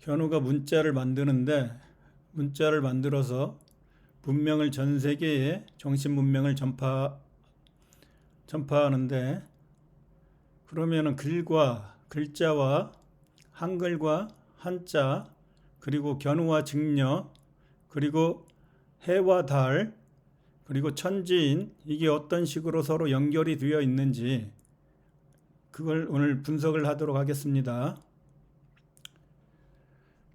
견우가 문자를 만들어서 문명을 전 세계에 정신 문명을 전파하는데, 그러면은 글자와 한글과 한자, 그리고 견우와 직녀, 그리고 해와 달, 그리고 천지인, 이게 어떤 식으로 서로 연결이 되어 있는지 그걸 오늘 분석을 하도록 하겠습니다.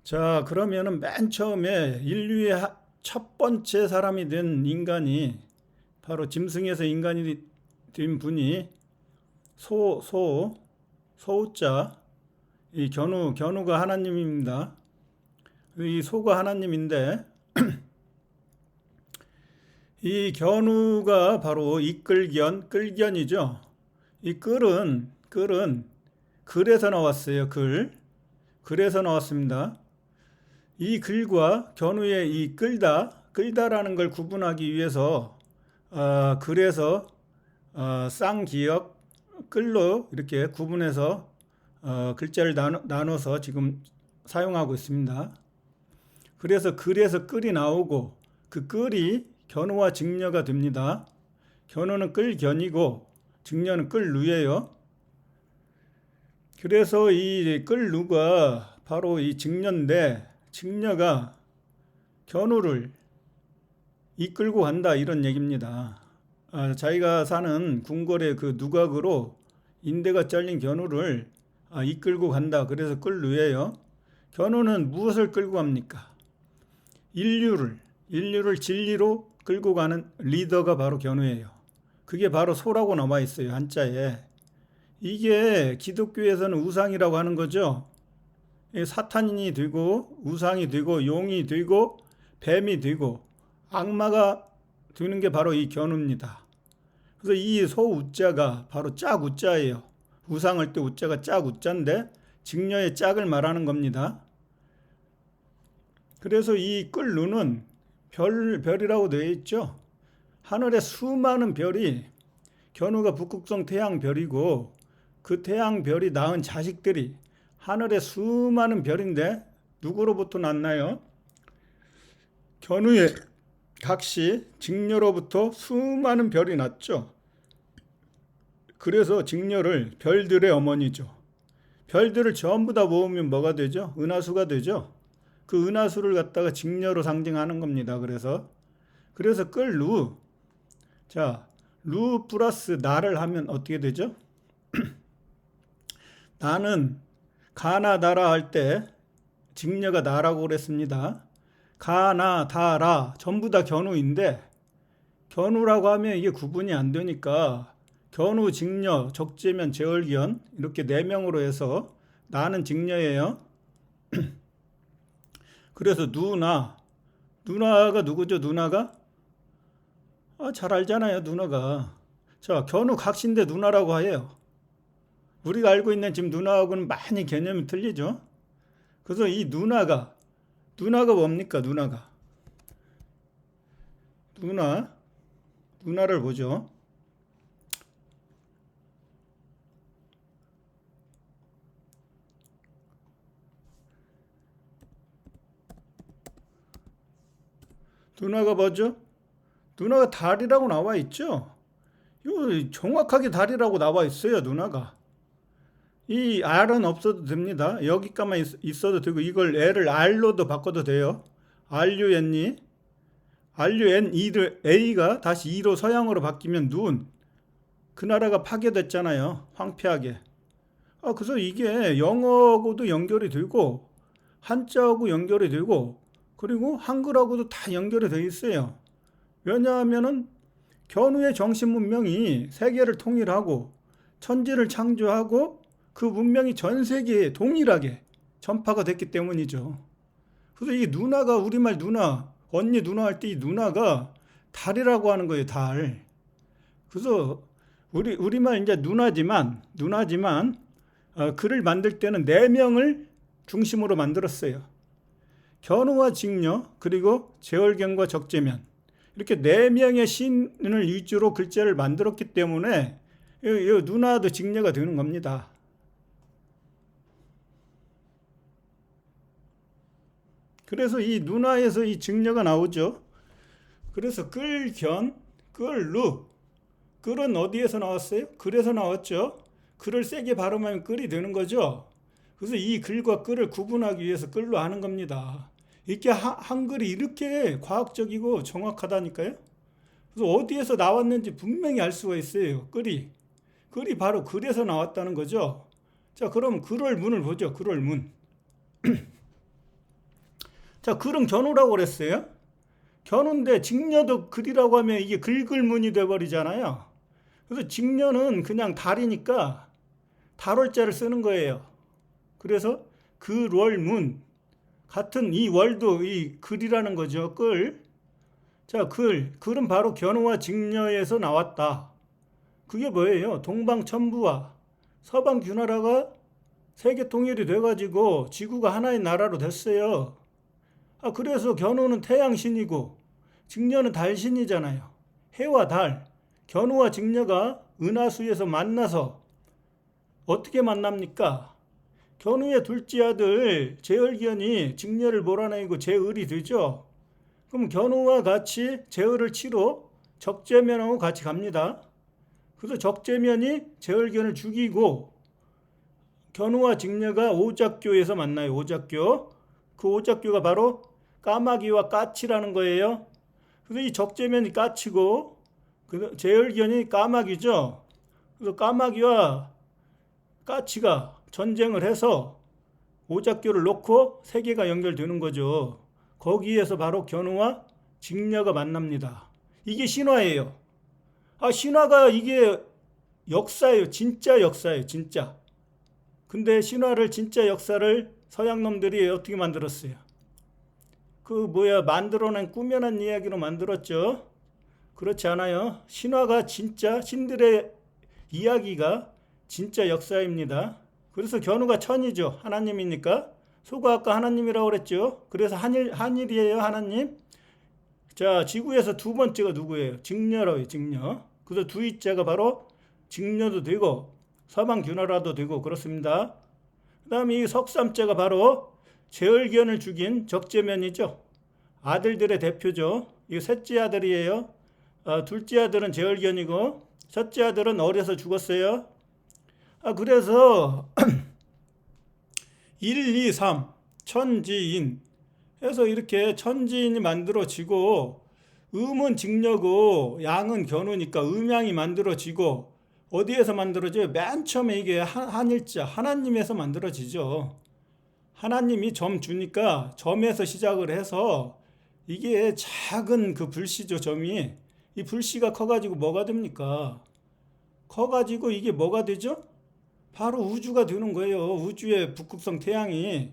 자, 그러면은 맨 처음에 인류의 첫 번째 사람이 된 인간이, 바로 짐승에서 인간이 된 분이 소우자, 이 견우가 하나님입니다. 이 소가 하나님인데, 이 견우가 바로 끌견이죠. 이 끌은 글에서 나왔어요. 글에서 나왔습니다. 이 글과 견우의 이 끌다라는 걸 구분하기 위해서 글에서 쌍기역 끌로 이렇게 구분해서 글자를 나눠서 지금 사용하고 있습니다. 그래서 글에서 끌이 나오고 그 끌이 견우와 직녀가 됩니다. 견우는 끌견이고 직녀는 끌루예요. 그래서 이 끌루가 바로 이 직녀인데, 직녀가 견우를 이끌고 간다, 이런 얘기입니다. 자기가 사는 궁궐의 그 누각으로 인대가 잘린 견우를 이끌고 간다. 그래서 끌루예요. 견우는 무엇을 끌고 갑니까? 인류를 진리로 끌고 가는 리더가 바로 견우예요. 그게 바로 소라고 나와 있어요, 한자에. 이게 기독교에서는 우상이라고 하는 거죠. 사탄이 되고 우상이 되고 용이 되고 뱀이 되고 악마가 되는 게 바로 이 견우입니다. 그래서 이 소우자가 바로 짝우자예요. 우상할 때 우자가 짝우자인데 직녀의 짝을 말하는 겁니다. 그래서 이 끌루는 별이라고 되어 있죠. 하늘에 수많은 별이, 견우가 북극성 태양별이고 그 태양별이 낳은 자식들이 하늘에 수많은 별인데 누구로부터 났나요? 견우의 각시 직녀로부터 수많은 별이 났죠. 그래서 직녀를 별들의 어머니죠. 별들을 전부 다 모으면 뭐가 되죠? 은하수가 되죠. 그 은하수를 갖다가 직녀로 상징하는 겁니다. 그래서 끌루. 자, 루 플러스 나를 하면 어떻게 되죠? 나는 가나 다라 할 때 직녀가 나라고 그랬습니다. 가나 다라 전부 다 견우인데, 견우라고 하면 이게 구분이 안 되니까 견우, 직녀, 적재면, 제월기연 이렇게 4명으로 해서 나는 직녀예요. 그래서 누나가 누구죠? 누나가? 잘 알잖아요, 누나가. 자, 견우 각시인데 누나라고 해요. 우리가 알고 있는 지금 누나하고는 많이 개념이 틀리죠. 그래서 이 누나가 뭡니까? 누나를 보죠. 누나가 뭐죠? 누나가 달이라고 나와 있죠. 이거 정확하게 달이라고 나와 있어요, 누나가. 이 R은 없어도 됩니다. 여기까지만 있어도 되고, 이걸 L을 R로도 바꿔도 돼요. RUN이 A가 다시 E로 서양어로 바뀌면 그 나라가 파괴됐잖아요. 황폐하게. 그래서 이게 영어하고도 연결이 되고 한자하고 연결이 되고 그리고 한글하고도 다 연결이 되어 있어요. 왜냐하면은 견우의 정신 문명이 세계를 통일하고 천지를 창조하고 그 문명이 전 세계에 동일하게 전파가 됐기 때문이죠. 그래서 이 누나가, 우리말 누나, 언니 누나 할 때 이 누나가 달이라고 하는 거예요, 달. 그래서 우리말 이제 누나지만 글을 만들 때는 4명을 중심으로 만들었어요. 견우와 직녀, 그리고 제월경과 적재면, 이렇게 4명의 신을 위주로 글자를 만들었기 때문에 이 누나도 직녀가 되는 겁니다. 그래서 이 눈화에서 이 증녀가 나오죠. 그래서 끌견, 끌루. 끌은 어디에서 나왔어요? 글에서 나왔죠. 글을 세게 발음하면 끌이 되는 거죠. 그래서 이 글과 끌을 구분하기 위해서 끌로 하는 겁니다. 이렇게 한글이 이렇게 과학적이고 정확하다니까요. 그래서 어디에서 나왔는지 분명히 알 수가 있어요. 끌이 바로 글에서 나왔다는 거죠. 자, 그럼 글을 문을 보죠. 글을 문. 자, 글은 견우라고 그랬어요. 견우인데 직녀도 글이라고 하면 이게 글글문이 돼버리잖아요. 그래서 직녀는 그냥 달이니까 달월자를 쓰는 거예요. 그래서 글월문 같은 이 월도 이 글이라는 거죠. 끌. 자, 글은 바로 견우와 직녀에서 나왔다. 그게 뭐예요? 동방천부와 서방규나라가 세계 통일이 돼가지고 지구가 하나의 나라로 됐어요. 그래서 견우는 태양신이고 직녀는 달신이잖아요. 해와 달, 견우와 직녀가 은하수에서 만나서 어떻게 만납니까? 견우의 둘째 아들 제을견이 직녀를 몰아내고 제을이 되죠. 그럼 견우와 같이 제을을 치러 적재면하고 같이 갑니다. 그래서 적재면이 제을견을 죽이고 견우와 직녀가 오작교에서 만나요. 오작교. 그 오작교가 바로 까마귀와 까치라는 거예요. 그래서 이 적재면이 까치고 제을견이 까마귀죠. 그래서 까마귀와 까치가 전쟁을 해서 오작교를 놓고 세계가 연결되는 거죠. 거기에서 바로 견우와 직녀가 만납니다. 이게 신화예요. 신화가 이게 역사예요. 진짜 역사예요. 진짜. 근데 신화를 진짜 역사를 서양 놈들이 어떻게 만들었어요? 만들어낸 꾸며낸 이야기로 만들었죠. 그렇지 않아요. 신화가 진짜 신들의 이야기가 진짜 역사입니다. 그래서 견우가 천이죠. 하나님이니까. 소가 아까 하나님이라고 그랬죠. 그래서 한일이에요. 하나님. 자, 지구에서 두 번째가 누구예요? 직녀라고요. 직녀. 그래서 두이자가 바로 직녀도 되고 서방규나라도 되고 그렇습니다. 그 다음에 이 석삼자가 바로 제을견을 죽인 적재면이죠. 아들들의 대표죠. 이 셋째 아들이에요. 둘째 아들은 제을견이고 첫째 아들은 어려서 죽었어요. 그래서 1, 2, 3 천지인 해서 이렇게 천지인이 만들어지고 음은 직녀고 양은 견우니까 음양이 만들어지고 어디에서 만들어져요? 맨 처음에 이게 한일자 하나님에서 만들어지죠. 하나님이 점 주니까 점에서 시작을 해서 이게 작은 그 불씨죠. 점이 이 불씨가 커가지고 뭐가 됩니까? 커가지고 이게 뭐가 되죠? 바로 우주가 되는 거예요. 우주의 북극성 태양이.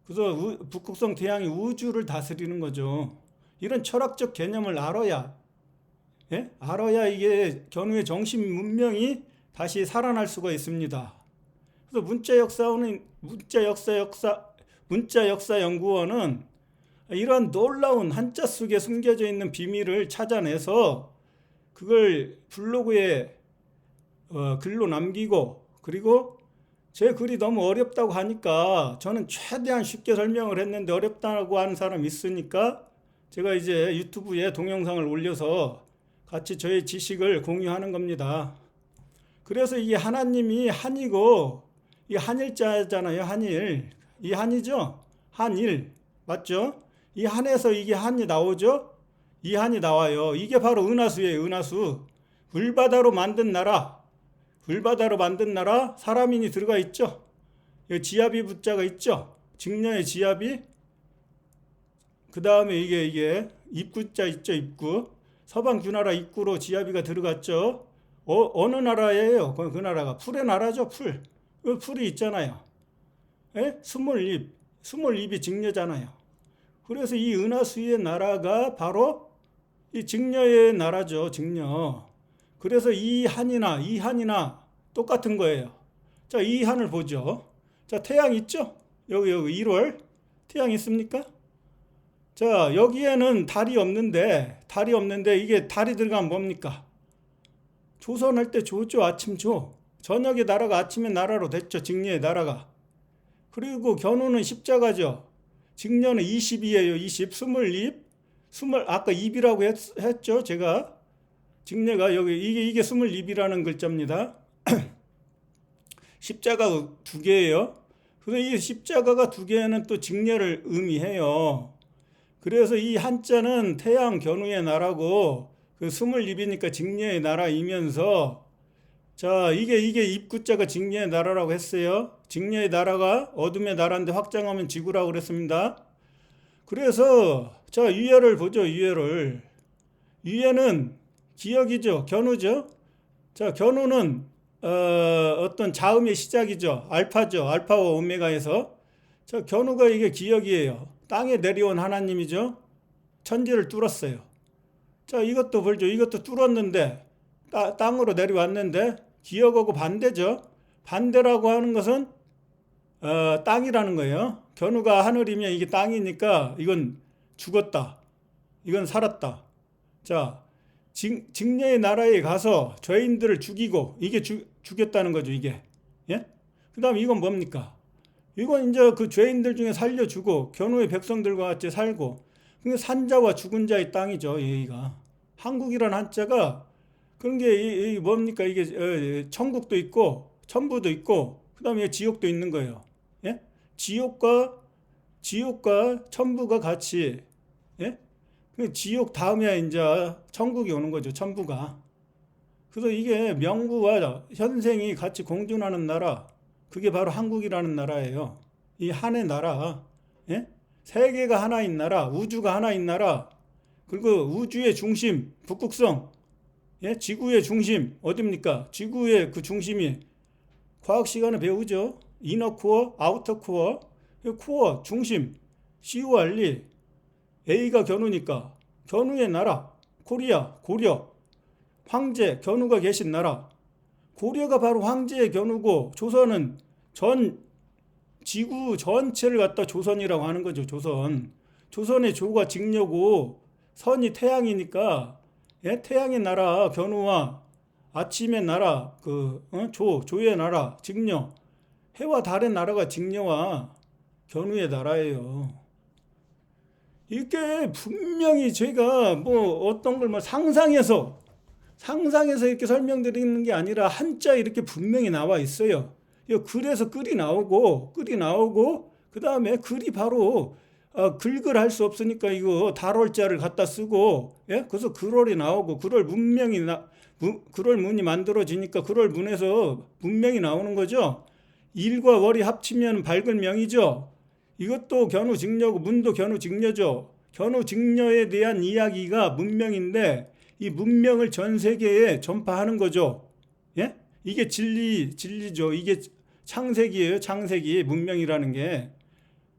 그래서 북극성 태양이 우주를 다스리는 거죠. 이런 철학적 개념을 알아야 이게 견우의 정신 문명이 다시 살아날 수가 있습니다. 그래서 문자 역사 연구원은 이런 놀라운 한자 속에 숨겨져 있는 비밀을 찾아내서 그걸 블로그에 글로 남기고 그리고 제 글이 너무 어렵다고 하니까 저는 최대한 쉽게 설명을 했는데 어렵다고 하는 사람 있으니까 제가 이제 유튜브에 동영상을 올려서 같이 저의 지식을 공유하는 겁니다. 그래서 이게 하나님이 한이고 이 한일자잖아요. 한일. 이 한이죠? 한일. 맞죠? 이 한에서 이게 한이 나오죠? 이 한이 나와요. 이게 바로 은하수예요. 은하수. 을바다로 만든 나라. 사람인이 들어가 있죠? 지압이 붙자가 있죠? 직녀의 지압이. 그 다음에 이게 입구자 있죠? 입구. 서방규나라 입구로 지압이가 들어갔죠? 어느 나라예요? 그 나라가 풀의 나라죠. 풀이 있잖아요. 스몰입이 직녀잖아요. 그래서 이 은하수의 나라가 바로 이 직녀의 나라죠. 직녀. 그래서 이 한이나 똑같은 거예요. 자, 이 한을 보죠. 자, 태양 있죠? 여기 1월 태양 있습니까? 자, 여기에는 달이 없는데 이게 달이 들어가면 뭡니까? 조선할 때 조죠. 아침조. 저녁에 나라가 아침에 나라로 됐죠. 직녀의 나라가. 그리고 견우는 십자가죠. 직녀는 20이에요. 20, 20, 아까 입이라고 했죠. 제가 직녀가 여기 이게 20입이라는 글자입니다. 십자가 두 개예요. 그래서 이 십자가가 두 개는 또 직녀를 의미해요. 그래서 이 한자는 태양 견우의 나라고 그 20입이니까 직녀의 나라이면서 자 이게 입구자가 직녀의 나라라고 했어요. 직녀의 나라가 어둠의 나라인데 확장하면 지구라고 그랬습니다. 그래서 자 유예를 보죠. 유예는 기역이죠. 견우죠. 자 견우는 어떤 자음의 시작이죠. 알파죠. 알파와 오메가에서 자 견우가 이게 기역이에요. 땅에 내려온 하나님이죠. 천지를 뚫었어요. 자 이것도 보죠. 이것도 뚫었는데 땅으로 내려왔는데 기역하고 반대죠. 반대라고 하는 것은 땅이라는 거예요. 견우가 하늘이면 이게 땅이니까 이건 죽었다. 이건 살았다. 자 직녀의 나라에 가서 죄인들을 죽이고 이게 죽였다는 거죠. 이게 예? 그다음 이건 뭡니까? 이건 이제 그 죄인들 중에 살려주고 견우의 백성들과 같이 살고 그게 산자와 죽은 자의 땅이죠. 여기가 한국이라는 한자가 그런 게 뭡니까? 이게 천국도 있고 천부도 있고 그다음에 지옥도 있는 거예요. 예? 지옥과 천부가 같이 예? 지옥 다음에 이제 천국이 오는 거죠. 천부가. 그래서 이게 명부와 현생이 같이 공존하는 나라, 그게 바로 한국이라는 나라예요. 이 한의 나라, 예? 세계가 하나인 나라, 우주가 하나인 나라, 그리고 우주의 중심, 북극성, 예? 지구의 중심, 어딥니까? 지구의 그 중심이 과학 시간에 배우죠. 이너 코어, 아우터 코어, 코어, 중심, CORE, A가 견우니까 견우의 나라, 코리아, 고려, 황제, 견우가 계신 나라. 고려가 바로 황제의 견우고 조선은 지구 전체를 갖다 조선이라고 하는 거죠. 조선의 조가 직녀고 선이 태양이니까 예? 태양의 나라 견우와 아침의 나라 조의 나라 직녀, 해와 달의 나라가 직녀와 견우의 나라예요. 이게 분명히 제가 뭐 어떤 걸 상상해서 이렇게 설명드리는 게 아니라 한자 이렇게 분명히 나와 있어요. 그래서 글이 나오고 그 다음에 글이 바로 글을 할 수 없으니까 이거 달월자를 갖다 쓰고 예? 그래서 글월이 나오고 글월문이 만들어지니까 글월문에서 문명이 나오는 거죠. 일과 월이 합치면 밝은 명이죠. 이것도 견우직녀고 문도 견우직녀죠. 견우직녀에 대한 이야기가 문명인데 이 문명을 전 세계에 전파하는 거죠. 예? 이게 진리죠. 이게 창세기예요. 창세기 문명이라는 게.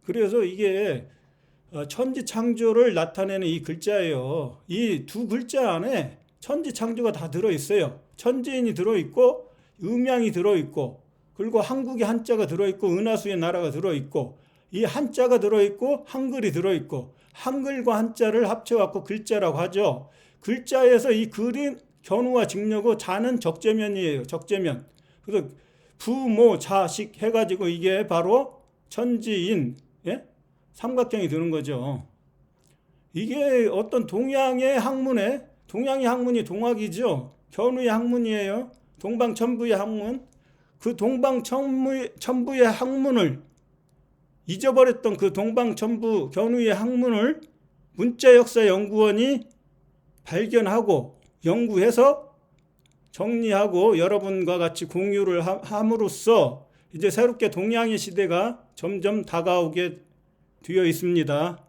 그래서 이게 천지 창조를 나타내는 이 글자예요. 이 두 글자 안에 천지 창조가 다 들어있어요. 천지인이 들어있고 음양이 들어있고 그리고 한국의 한자가 들어있고 은하수의 나라가 들어있고 이 한자가 들어있고 한글이 들어있고 한글과 한자를 합쳐갖고 글자라고 하죠. 글자에서 이 글이 견우와 직녀고 자는 적재면이에요. 적재면. 그래서 부모 자식 해가지고 이게 바로 천지인 예? 삼각형이 되는 거죠. 이게 어떤 동양의 학문이 동학이죠. 견우의 학문이에요. 동방천부의 학문. 그 동방천부의 학문을 잊어버렸던 그 동방천부 견우의 학문을 문자역사연구원이 발견하고 연구해서 정리하고 여러분과 같이 공유를 함으로써 이제 새롭게 동양의 시대가 점점 다가오게 되어 있습니다.